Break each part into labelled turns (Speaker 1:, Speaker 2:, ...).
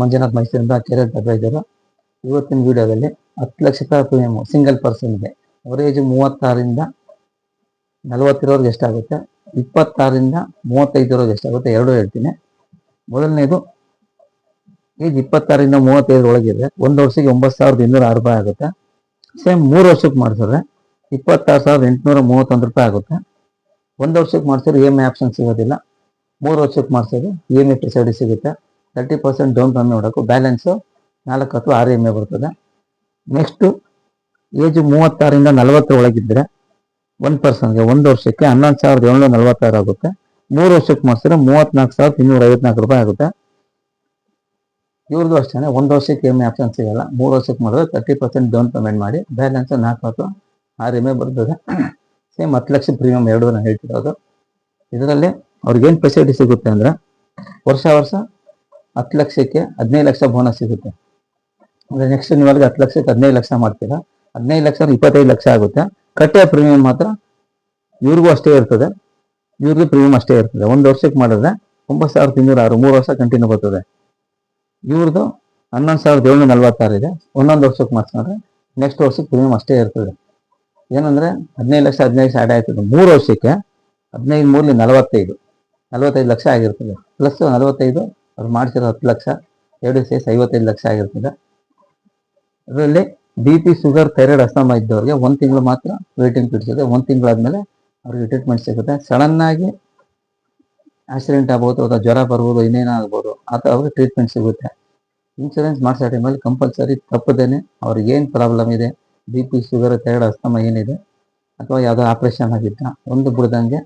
Speaker 1: ಮಂಜುನಾಥ್ ಮೈಸೂರಿಂದ career adviser. ಇವತ್ತಿನ ವಿಡಿಯೋದಲ್ಲಿ 10 ಲಕ್ಷ ರೂಪಾಯಿ ಪ್ರೀಮಿಯಮ್ ಸಿಂಗಲ್ ಪರ್ಸನ್ಗೆ ಅವರೇಜ್ 36ರಿಂದ 40 ಇರೋರ್ಗೆ ಎಷ್ಟಾಗುತ್ತೆ, 26ರಿಂದ 35 ಇರೋರ್ಗೆ ಎಷ್ಟಾಗುತ್ತೆ, ಎರಡು ಹೇಳ್ತೀನಿ. ಮೊದಲನೇದು ಏಜ್ 26ರಿಂದ 35 ಒಳಗಿದೆ, ಒಂದು ವರ್ಷಕ್ಕೆ 9,206 ರೂಪಾಯಿ ಆಗುತ್ತೆ. ಸೇಮ್ 3 ವರ್ಷಕ್ಕೆ ಮಾಡಿಸಿದ್ರೆ 26,831 ರೂಪಾಯಿ ಆಗುತ್ತೆ. ಒಂದು ವರ್ಷಕ್ಕೆ ಮಾಡಿಸಿದ್ರೆ EMI ಆಪ್ಷನ್ ಸಿಗೋದಿಲ್ಲ. 3 ವರ್ಷಕ್ಕೆ ಮಾಡಿಸಿದ್ರೆ EMI ಫೆಸಿಲಿಟಿ ಸಿಗುತ್ತೆ. 30% ಡೌನ್ ಪೇಮೆಂಟ್ ಮಾಡಬೇಕು, ಬ್ಯಾಲೆನ್ಸು 4 ಅಥವಾ 6 EMI ಬರ್ತದೆ. ನೆಕ್ಸ್ಟು ಏಜ್ 36ರಿಂದ 40 ಒಳಗಿದ್ದರೆ ಒಂದು ಪರ್ಸನ್ಗೆ ಒಂದು ವರ್ಷಕ್ಕೆ 11,746 ಆಗುತ್ತೆ. 3 ವರ್ಷಕ್ಕೆ ಮಾಡಿಸಿದ್ರೆ 34,254 ರೂಪಾಯಿ ಆಗುತ್ತೆ. ಇವ್ರದ್ದು ಅಷ್ಟೇ, ಒಂದು ವರ್ಷಕ್ಕೆ EMI ಆಪ್ಷನ್ ಸಿಗಲ್ಲ. 3 ವರ್ಷಕ್ಕೆ ಮಾಡಿದ್ರೆ 30% ಡೌನ್ ಪೇಮೆಂಟ್ ಮಾಡಿ ಬ್ಯಾಲೆನ್ಸ್ 4 ಅಥವಾ 6 EMI ಬರ್ತದೆ. ಸೇಮ್ 10 ಲಕ್ಷ ಪ್ರೀಮಿಯಮ್ ಎರಡು ನಾನು ಹೇಳ್ತಿರೋದು. ಇದರಲ್ಲಿ ಅವ್ರಿಗೇನು ಫೆಸಿಲಿಟಿ ಸಿಗುತ್ತೆ ಅಂದರೆ, ವರ್ಷ 10 ಲಕ್ಷಕ್ಕೆ 15 ಲಕ್ಷ ಬೋನಸ್ ಸಿಗುತ್ತೆ. ಅಂದರೆ ನೆಕ್ಸ್ಟ್ ನೀವಲ್ಲಿ 10 ಲಕ್ಷಕ್ಕೆ 15 ಲಕ್ಷ ಮಾಡ್ತೀರಾ, 15 ಲಕ್ಷ 25 ಲಕ್ಷ ಆಗುತ್ತೆ. ಕಟ್ಟೆ ಪ್ರೀಮಿಯಂ ಮಾತ್ರ ಇವ್ರಿಗೂ ಅಷ್ಟೇ ಇರ್ತದೆ, ಇವ್ರಿಗೂ ಪ್ರೀಮಿಯಂ ಅಷ್ಟೇ ಇರ್ತದೆ. ಒಂದು ವರ್ಷಕ್ಕೆ ಮಾಡಿದ್ರೆ 9,306, 3 ವರ್ಷ ಕಂಟಿನ್ಯೂ ಬರ್ತದೆ. ಇವ್ರದ್ದು 11,746 ಇದೆ. ಒಂದೊಂದು ವರ್ಷಕ್ಕೆ ಮಾಡಿಸ್ಕೊಂಡ್ರೆ ನೆಕ್ಸ್ಟ್ ವರ್ಷಕ್ಕೆ ಪ್ರೀಮಿಯಂ ಅಷ್ಟೇ ಇರ್ತದೆ. ಏನಂದರೆ 15 ಲಕ್ಷ ಆ್ಯಡ್ ಆಯ್ತದೆ. 3 ವರ್ಷಕ್ಕೆ 15 ಮೂರಲಿ 45 ಲಕ್ಷ ಆಗಿರ್ತದೆ. ಪ್ಲಸ್ 45 ಅವ್ರು ಮಾಡಿಸಿರೋ 10 ಲಕ್ಷ ಎರಡು ಸೇರಿಸಿ 55 ಲಕ್ಷ ಆಗಿರ್ತದೆ. ಅದರಲ್ಲಿ BP, ಶುಗರ್, ಥೈರಾಯ್ಡ್, ಅಸ್ತಮಾ ಇದ್ದವ್ರಿಗೆ 1 ತಿಂಗಳು ಮಾತ್ರ ವೇಟಿಂಗ್ ಪೀರಿಯಡ್ ಇದೆ. 1 ತಿಂಗಳಾದ್ಮೇಲೆ ಅವ್ರಿಗೆ ಟ್ರೀಟ್ಮೆಂಟ್ ಸಿಗುತ್ತೆ. ಸಡನ್ನಾಗಿ ಆಕ್ಸಿಡೆಂಟ್ ಆಗ್ಬೋದು ಅಥವಾ ಜ್ವರ ಬರ್ಬೋದು, ಇನ್ನೇನೋ ಆಗ್ಬೋದು, ಆ ಥರ ಅವ್ರಿಗೆ ಟ್ರೀಟ್ಮೆಂಟ್ ಸಿಗುತ್ತೆ. ಇನ್ಶೂರೆನ್ಸ್ ಮಾಡಿಸೋ ಟೈಮಲ್ಲಿ ಕಂಪಲ್ಸರಿ ತಪ್ಪದೇನೆ ಅವ್ರಿಗೆ ಏನು ಪ್ರಾಬ್ಲಮ್ ಇದೆ, BP, ಶುಗರ್, ಥೈರಾಯ್ಡ್, ಅಸ್ತಮಾ ಏನಿದೆ, ಅಥವಾ ಯಾವುದೋ ಆಪ್ರೇಷನ್ ಆಗಿದ್ದ ಒಂದು ಬಿಡ್ದಂಗೆ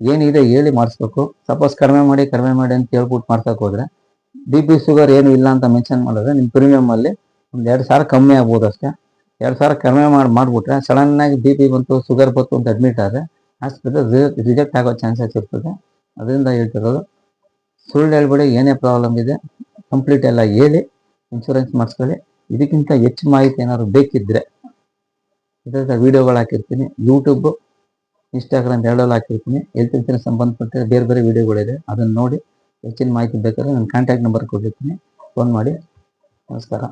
Speaker 1: ಏನಿದೆ ಹೇಳಿ ಮಾಡಿಸ್ಬೇಕು. ಸಪೋಸ್ ಕಡಿಮೆ ಮಾಡಿ ಅಂತ ಹೇಳ್ಬಿಟ್ಟು ಮಾಡ್ಸೋಕೆ ಹೋದರೆ BP, ಶುಗರ್ ಏನು ಇಲ್ಲ ಅಂತ ಮೆನ್ಷನ್ ಮಾಡಿದ್ರೆ ನಿಮ್ಮ ಪ್ರೀಮಿಯಮಲ್ಲಿ ಒಂದು 2,000 ಕಮ್ಮಿ ಆಗ್ಬೋದು ಅಷ್ಟೇ. 2,000 ಕಡಿಮೆ ಮಾಡಿಬಿಟ್ರೆ ಸಡನ್ನಾಗಿ BP ಬಂತು, ಶುಗರ್ ಬಂತು ಅಂತ ಅಡ್ಮಿಟ್ ಆದರೆ ಹಾಸ್ಪಿಟಲ್ ರಿಜೆಕ್ಟ್ ಆಗೋ ಚಾನ್ಸಸ್ ಇರ್ತದೆ. ಅದರಿಂದ ಹೇಳ್ತಿರೋದು, ಸುಳ್ಳು ಹೇಳ್ಬೇಡಿ. ಏನೇ ಪ್ರಾಬ್ಲಮ್ ಇದೆ ಕಂಪ್ಲೀಟ್ ಎಲ್ಲ ಹೇಳಿ ಇನ್ಶೂರೆನ್ಸ್ ಮಾಡಿಸ್ಕೊಳ್ಳಿ. ಇದಕ್ಕಿಂತ ಹೆಚ್ಚು ಮಾಹಿತಿ ಏನಾದ್ರು ಬೇಕಿದ್ದರೆ ಇದರ ವೀಡಿಯೋಗಳು ಹಾಕಿರ್ತೀನಿ. ಯೂಟ್ಯೂಬ್, ಇನ್ಸ್ಟಾಗ್ರಾಮ್ ಎರಡಲ್ಲಿ ಹಾಕಿರ್ತೀನಿ. ಹೆಲ್ತ್ ಇನ್ಶೂರೆನ್ಸ್ ಸಂಬಂಧಪಟ್ಟ ಬೇರೆ ವೀಡಿಯೋಗಳಿದೆ, ಅದನ್ನು ನೋಡಿ ಹೆಚ್ಚಿನ ಮಾಹಿತಿ ಬೇಕಾದ್ರೆ ನನ್ನ ಕಾಂಟ್ಯಾಕ್ಟ್ ನಂಬರ್ ಕೊಟ್ಟಿರ್ತೀನಿ, ಫೋನ್ ಮಾಡಿ. ನಮಸ್ಕಾರ.